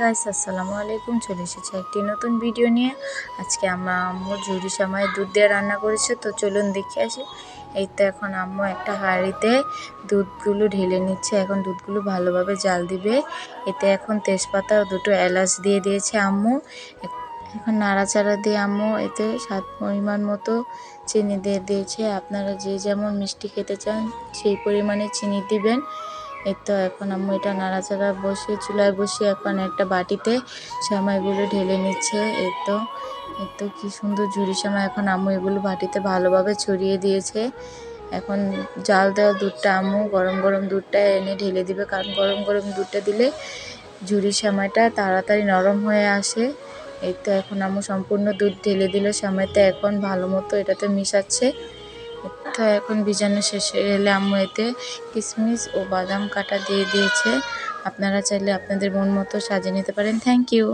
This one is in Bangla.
গাইস, আসসালামু আলাইকুম। চলে এসেছি একটি নতুন ভিডিও নিয়ে। আজকে আম্মু ঝুরি সামায় দুধ দিয়ে রান্না করেছে, তো চলুন দেখে আসি। এই তো এখন আম্মু একটা হাঁড়িতে দুধগুলো ঢেলে নিচ্ছে। এখন দুধগুলো ভালোভাবে জাল দিবে। এতে এখন তেজপাতা ও দুটো এলাচ দিয়ে দিয়েছে আম্মু। এখন নাড়াচাড়া দিয়ে আম্মু এতে স্বাদ পরিমাণ মতো চিনি দিয়ে দিয়েছে। আপনারা যে যেমন মিষ্টি খেতে চান সেই পরিমাণে চিনি দিবেন। এই তো এখন আম্মু এটা নাড়াচাড়া বসিয়ে চুলায় বসিয়ে এখন একটা বাটিতে সেমাইগুলো ঢেলে নিচ্ছে। এই তো কি সুন্দর ঝুরি সেমাই। এখন আম্মু এগুলো বাটিতে ভালোভাবে ছড়িয়ে দিয়েছে। এখন জাল দেওয়া দুধটা আম্মু গরম গরম দুধটা এনে ঢেলে দিবে, কারণ গরম গরম দুধটা দিলে ঝুরি সেমাইটা তাড়াতাড়ি নরম হয়ে আসে। এই তো এখন আম্মু সম্পূর্ণ দুধ ঢেলে দিল সেমাইতে। এখন ভালো মতো এটাতে মিশাচ্ছে। তো এখন ভিজানো শেষ হয়ে গেলে আম্মু এতে কিশমিশ ও বাদাম কাটা দিয়ে দিয়েছে। আপনারা চাইলে আপনাদের মন মতো সাজিয়ে নিতে পারেন। Thank you.